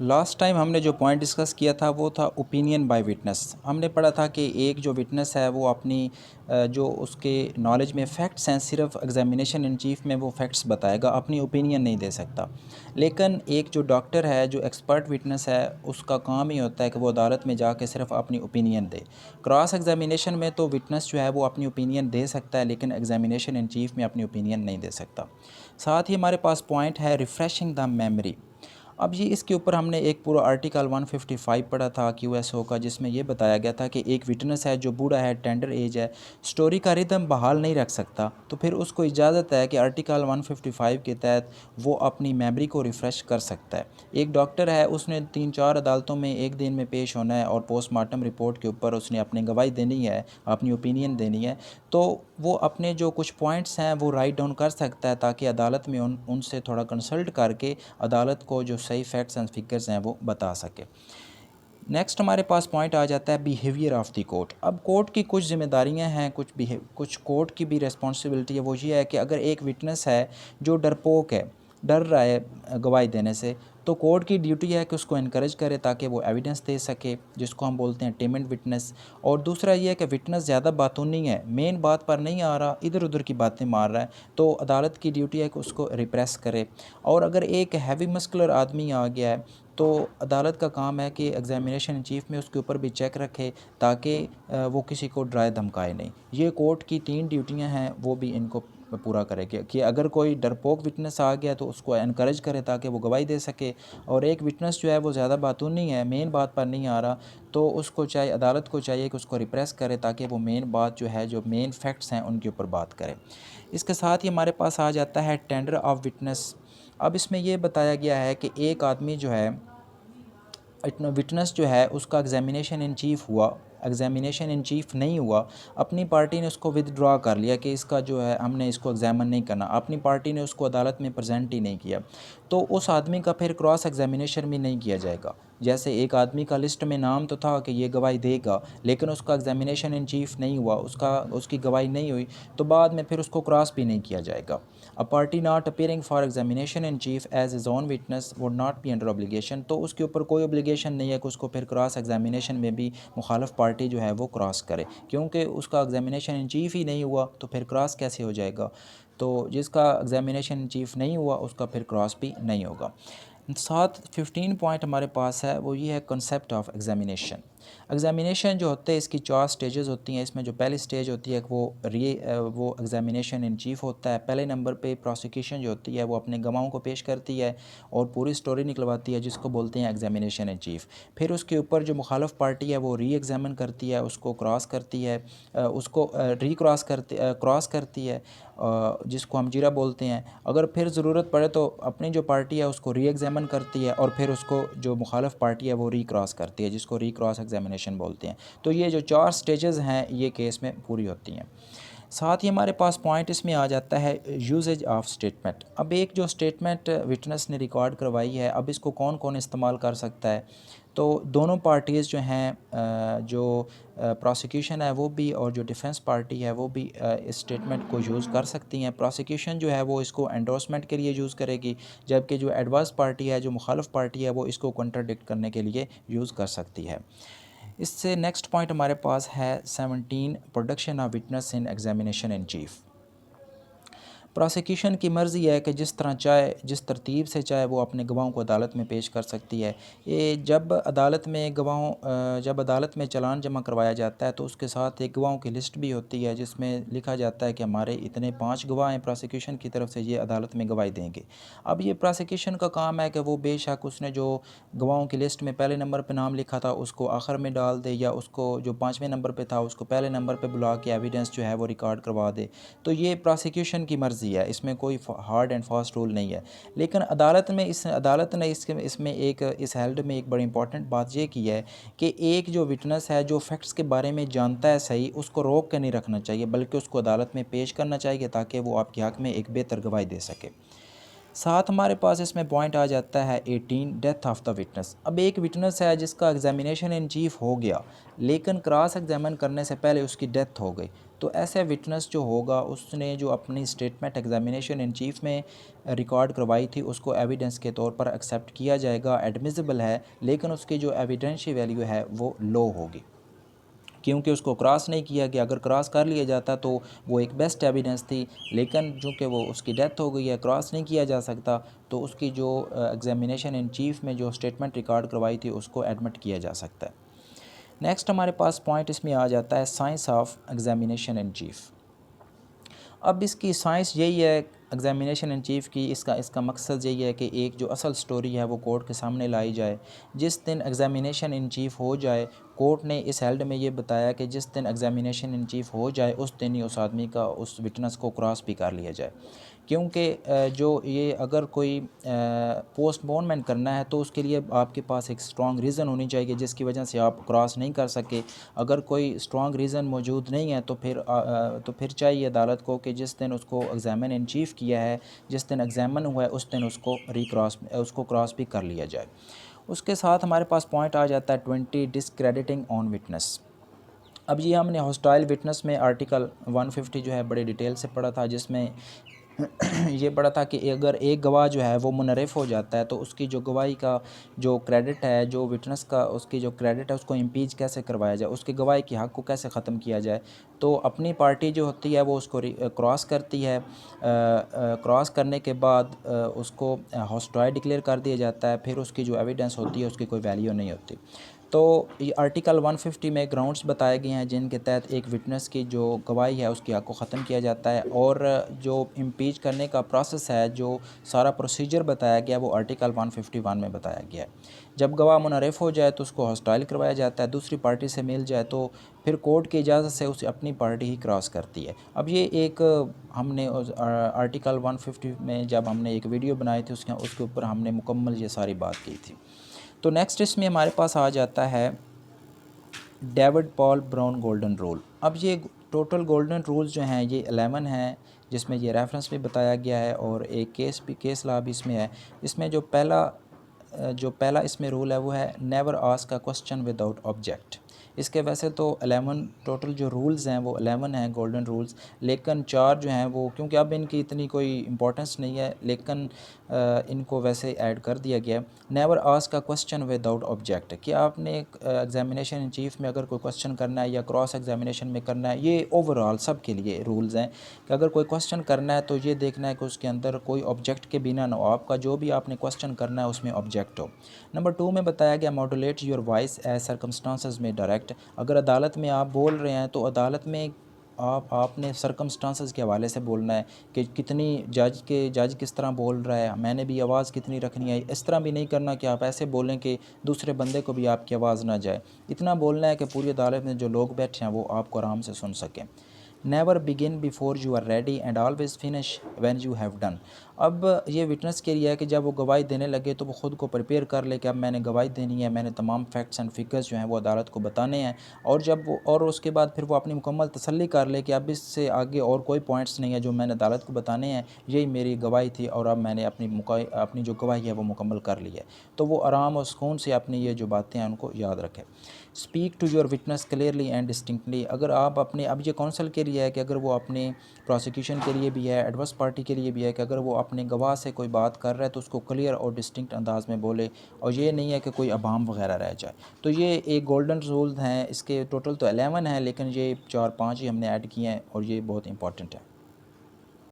Last time हमने जो point discuss किया था वो था ओपिनियन बाय विटनेस। हमने पढ़ा था कि एक जो विटनेस है वो अपनी जो उसके नॉलेज में फ़ैक्ट्स हैं सिर्फ एग्जामिनेशन इन चीफ में वो फैक्ट्स बताएगा, अपनी ओपिनियन नहीं दे सकता। लेकिन एक जो डॉक्टर है, जो एक्सपर्ट विटनेस है, उसका काम ही होता है कि वो अदालत में जाके सिर्फ अपनी ओपिनियन दे। क्रॉस एग्जामिनेशन में तो विटनेस जो है वो अपनी ओपिनियन दे सकता है, लेकिन एग्जामिनेशन इन चीफ में अपनी ओपिनियन नहीं दे सकता। साथ ही हमारे पास पॉइंट है रिफ़्रेशिंग द मेमोरी। अब ये इसके ऊपर हमने एक पूरा आर्टिकल 155 पढ़ा था क्यूएसओ का, जिसमें ये बताया गया था कि एक विटनेस है जो बूढ़ा है, टेंडर एज है, स्टोरी का रिदम बहाल नहीं रख सकता, तो फिर उसको इजाज़त है कि आर्टिकल 155 के तहत वो अपनी मेमोरी को रिफ़्रेश कर सकता है। एक डॉक्टर है, उसने 3-4 अदालतों में एक दिन में पेश होना है और पोस्टमार्टम रिपोर्ट के ऊपर उसने अपनी गवाही देनी है, अपनी ओपिनियन देनी है, तो वो अपने जो कुछ पॉइंट्स हैं वो राइट डाउन कर सकता है, ताकि अदालत में उनसे थोड़ा कंसल्ट करके अदालत को जो सही फैक्ट्स एंड फिगर्स हैं वो बता सके। नेक्स्ट हमारे पास पॉइंट आ जाता है बिहेवियर ऑफ द कोर्ट। अब कोर्ट की कुछ जिम्मेदारियां हैं, कुछ कोर्ट की भी रिस्पॉन्सिबिलिटी है। वो ये है कि अगर एक विटनेस है जो डरपोक है, डर रहा है गवाही देने से, तो कोर्ट की ड्यूटी है कि उसको इनकरेज करे ताकि वो एविडेंस दे सके, जिसको हम बोलते हैं टेमेंट विटनेस। और दूसरा ये है कि विटनेस ज़्यादा बातूनी है, मेन बात पर नहीं आ रहा, इधर उधर की बातें मार रहा है, तो अदालत की ड्यूटी है कि उसको रिप्रेस करे। और अगर एक हैवी मस्कुलर आदमी आ गया है, तो अदालत का काम है कि एग्जामिनेशन इन चीफ में उसके ऊपर भी चेक रखे, ताकि वो किसी को डराए धमकाए नहीं। ये कोर्ट की 3 ड्यूटियां हैं, वो भी इनको पूरा करे कि अगर कोई डरपोक विटनेस आ गया तो उसको एनकरेज करे ताकि वो गवाही दे सके। और एक विटनेस जो है वो ज़्यादा बातूनी है, मेन बात पर नहीं आ रहा, तो उसको चाहिए, अदालत को चाहिए कि उसको रिप्रेस करे ताकि वो मेन बात जो है, जो मेन फैक्ट्स हैं उनके ऊपर बात करे। इसके साथ ही हमारे पास आ जाता है टेंडर ऑफ विटनेस। अब इसमें ये बताया गया है कि एक आदमी जो है, इतना विटनेस जो है उसका एग्जामिनेशन इन चीफ हुआ, एग्जामिनेशन इन चीफ नहीं हुआ, अपनी पार्टी ने उसको विदड्रॉ कर लिया कि इसका जो है हमने इसको एग्जामिन नहीं करना, अपनी पार्टी ने उसको अदालत में प्रेजेंट ही नहीं किया, तो उस आदमी का फिर क्रॉस एग्जामिनेशन भी नहीं किया जाएगा। जैसे एक आदमी का लिस्ट में नाम तो था कि ये गवाही देगा, लेकिन उसका एग्जामिनेशन इन चीफ नहीं हुआ, उसकी गवाही नहीं हुई, तो बाद में फिर उसको क्रॉस भी नहीं किया जाएगा। A party not appearing for examination in chief as his own witness would not be under obligation, तो उसके ऊपर कोई ऑब्लिगेशन नहीं है कि उसको फिर क्रॉस एग्जामिनेशन में भी मुखालफ पार्टी जो है वो क्रॉस करे, क्योंकि उसका एग्जामिनेशन इन चीफ ही नहीं हुआ, तो फिर क्रॉस कैसे हो जाएगा। तो जिसका एग्जामिनेशन इन चीफ नहीं हुआ उसका फिर क्रॉस भी नहीं होगा। साथ 15 पॉइंट हमारे पास है, वो ये है कंसेप्ट ऑफ एग्जामिनेशन। एग्जामिनेशन जो होते हैं इसकी 4 स्टेजेस होती हैं। इसमें जो पहली स्टेज होती है वो एग्जामिनेशन इन चीफ होता है। पहले नंबर पे प्रोसिक्यूशन जो होती है वो अपने गवाहों को पेश करती है और पूरी स्टोरी निकलवाती है, जिसको बोलते हैं एग्जामिनेशन इन चीफ। फिर उसके ऊपर जो मुखालफ पार्टी है वो री एग्जामिन करती है, उसको क्रॉस करती है, उसको री क्रॉस करती है, जिसको हम जीरा बोलते हैं। अगर फिर ज़रूरत पड़े तो अपनी जो पार्टी है उसको री एग्जामिन करती है, और फिर उसको जो मुखालफ पार्टी है वो री क्रॉस करती है, जिसको री क्रॉस एग्जामिनेशन बोलते हैं। तो ये जो 4 स्टेजेस हैं ये केस में पूरी होती हैं। साथ ही हमारे पास पॉइंट इसमें आ जाता है यूजेज ऑफ स्टेटमेंट। अब एक जो स्टेटमेंट विटनेस ने रिकॉर्ड करवाई है, अब इसको कौन कौन इस्तेमाल कर सकता है। तो दोनों पार्टीज़ जो हैं, जो प्रोसिक्यूशन है वो भी और जो डिफेंस पार्टी है वो भी इस स्टेटमेंट को यूज़ कर सकती हैं। प्रोसिक्यूशन जो है वो इसको एंडोर्समेंट के लिए यूज़ करेगी, जबकि जो एडवर्स पार्टी है, जो मुखालफ पार्टी है, वो इसको कंट्राडिक्ट करने के लिए यूज़ कर सकती है। इससे नेक्स्ट पॉइंट हमारे पास है 17 production of witness in examination in chief. Prosecution की मर्ज़ी है कि जिस तरह चाहे, जिस तरतीब से चाहे, वो अपने गवाहों को अदालत में पेश कर सकती है। ये जब अदालत में चालान जमा करवाया जाता है तो उसके साथ एक गवाहों की लिस्ट भी होती है, जिसमें लिखा जाता है कि हमारे इतने 5 गवाह हैं प्रोसिक्यूशन की तरफ से, ये अदालत में गवाही देंगे। अब ये प्रोसिक्यूशन का काम है कि वो बेशक उसने जो गवाहों की लिस्ट में पहले नंबर पे नाम लिखा था उसको आखिर में डाल दे, या उसको जो 5वें नंबर पे था उसको पहले नंबर पे बुला के एविडेंस जो है वो रिकॉर्ड करवा दे। तो ये प्रोसिक्यूशन की मर्ज़ी है, इसमें कोई हार्ड एंड फास्ट रूल नहीं है। लेकिन अदालत ने इसमें इस हेल्ड में एक बड़ी इंपॉर्टेंट बात ये की है कि एक जो विटनेस है जो फैक्ट्स के बारे में जानता है सही, उसको रोक के नहीं रखना चाहिए, बल्कि उसको अदालत में पेश करना चाहिए ताकि वो आपके हक़ में एक बेहतर गवाही दे सके। साथ हमारे पास इसमें पॉइंट आ जाता है 18 डेथ ऑफ द विटनेस। अब एक विटनेस है जिसका एग्जामिनेशन इन चीफ हो गया, लेकिन क्रॉस एग्जामिन करने से पहले उसकी डेथ हो गई, तो ऐसे विटनेस जो होगा उसने जो अपनी स्टेटमेंट एग्जामिनेशन इन चीफ में रिकॉर्ड करवाई थी उसको एविडेंस के तौर पर एक्सेप्ट किया जाएगा, एडमिसिबल है, लेकिन उसकी जो एविडेंशियल वैल्यू है वो लो होगी क्योंकि उसको क्रॉस नहीं किया गया। अगर क्रॉस कर लिया जाता तो वो एक बेस्ट एविडेंस थी, लेकिन चूँकि वो उसकी डेथ हो गई है, क्रॉस नहीं किया जा सकता, तो उसकी जो एग्जामिनेशन इन चीफ में जो स्टेटमेंट रिकॉर्ड करवाई थी उसको एडमिट किया जा सकता है। नेक्स्ट हमारे पास पॉइंट इसमें आ जाता है science of examination in chief. अब इसकी साइंस यही है एग्जामिनेशन इन चीफ की, इसका मकसद यही है कि एक जो असल स्टोरी है वो कोर्ट के सामने लाई जाए। जिस दिन एग्जामिनेशन इन चीफ हो जाए, कोर्ट ने इस हेल्ड में ये बताया कि जिस दिन एग्जामिनेशन इन चीफ हो जाए उस दिन ही उस आदमी का, उस विटनेस को क्रॉस भी कर लिया जाए। क्योंकि जो ये अगर कोई पोस्टपोनमेंट करना है तो उसके लिए आपके पास एक स्ट्रॉन्ग रीज़न होनी चाहिए जिसकी वजह से आप क्रॉस नहीं कर सके। अगर कोई स्ट्रॉन्ग रीज़न मौजूद नहीं है तो फिर चाहिए अदालत को कि जिस दिन उसको एग्ज़ामिन इन चीफ किया है, जिस दिन एग्ज़ामिन हुआ है उस दिन उसको क्रॉस भी कर लिया जाए। उसके साथ हमारे पास पॉइंट आ जाता है 20 डिस्क्रेडिटिंग ऑन विटनेस। अब ये हमने हॉस्टाइल विटनेस में आर्टिकल 150 जो है बड़े डिटेल से पढ़ा था, जिसमें ये पढ़ा था कि अगर एक गवाह जो है वो मुनरिफ़ हो जाता है तो उसकी जो गवाही का जो क्रेडिट है, जो विटनेस का उसकी जो क्रेडिट है उसको इम्पीच कैसे करवाया जाए, उसकी गवाही के हक़ को कैसे ख़त्म किया जाए। तो अपनी पार्टी जो होती है वो उसको क्रॉस करती है, क्रॉस करने के बाद उसको हॉस्टाइल डिक्लेयर कर दिया जाता है, फिर उसकी जो एविडेंस होती है उसकी कोई वैल्यू नहीं होती। तो ये आर्टिकल 150 में ग्राउंड्स बताए गए हैं जिनके तहत एक विटनेस की जो गवाही है उसकी हक़ को ख़त्म किया जाता है, और जो इम्पीच करने का प्रोसेस है, जो सारा प्रोसीजर बताया गया वो आर्टिकल 151 में बताया गया है। जब गवाह मुनरिफ़ हो जाए तो उसको हॉस्टाइल करवाया जाता है, दूसरी पार्टी से मिल जाए तो फिर कोर्ट की इजाज़त से उसे अपनी पार्टी ही क्रॉस करती है। अब ये एक हमने आर्टिकल 150 में जब हमने एक वीडियो बनाई थी उसके ऊपर हमने मुकम्मल ये सारी बात की थी। तो नेक्स्ट इसमें हमारे पास आ जाता है David Paul brown golden rule. अब ये टोटल गोल्डन रूल्स जो हैं ये 11 हैं, जिसमें ये रेफरेंस भी बताया गया है और एक केस लॉ भी इसमें है। इसमें जो पहला इसमें रूल है वो है never ask a question without object. इसके वैसे तो 11 टोटल जो रूल्स हैं वो 11 हैं गोल्डन रूल्स, लेकिन 4 जो हैं वो क्योंकि अब इनकी इतनी कोई इंपॉर्टेंस नहीं है, लेकिन इनको वैसे ऐड कर दिया गया। Never ask a question without object कि आपने एग्जामिनेशन इन चीफ में अगर कोई क्वेश्चन करना है या क्रॉस एग्जामिनेशन में करना है, ये ओवरऑल सब के लिए रूल्स हैं कि अगर कोई क्वेश्चन करना है तो ये देखना है कि उसके अंदर कोई ऑब्जेक्ट के बिना ना हो, आपका जो भी आपने क्वेश्चन करना है उसमें ऑब्जेक्ट हो। नंबर 2 में बताया गया modulate your voice as circumstances may direct. अगर अदालत में आप बोल रहे हैं तो अदालत में आपने सर्कमस्टांसेस के हवाले से बोलना है कि कितनी जज किस तरह बोल रहा है, मैंने भी आवाज़ कितनी रखनी है। इस तरह भी नहीं करना कि आप ऐसे बोलें कि दूसरे बंदे को भी आपकी आवाज़ ना जाए। इतना बोलना है कि पूरी अदालत में जो लोग बैठे हैं वो आपको आराम से सुन सकें। Never begin before you are ready and always finish when you have done. अब ये विटनेस के लिए है कि जब वो गवाही देने लगे तो वो ख़ुद को प्रिपेयर कर ले कि अब मैंने गवाही देनी है, मैंने तमाम फैक्ट्स एंड फिगर्स जो हैं वो अदालत को बताने हैं, और उसके बाद फिर वो अपनी मुकम्मल तसल्ली कर ले कि अब इससे आगे और कोई पॉइंट्स नहीं है जो मैंने अदालत को बताने हैं, यही मेरी गवाही थी और अब मैंने अपनी जो गवाही है वो मुकम्मल कर ली है। तो वो आराम और सुकून से अपनी ये जो बातें हैं उनको याद रखें। Speak to your witness clearly and distinctly. अगर आप अपने, अब ये काउंसिल के लिए है कि अगर वो अपने प्रोसिक्यूशन के लिए भी है, एडवर्स पार्टी के लिए भी है कि अगर वो अपने गवाह से कोई बात कर रहा है तो उसको क्लियर और डिस्टिंक्ट अंदाज में बोले, और ये नहीं है कि कोई अबाम वगैरह रह जाए। तो ये एक गोल्डन रूल हैं, इसके टोटल तो 11 हैं लेकिन ये 4-5 ही हमने ऐड किए हैं और ये बहुत इंपॉर्टेंट है।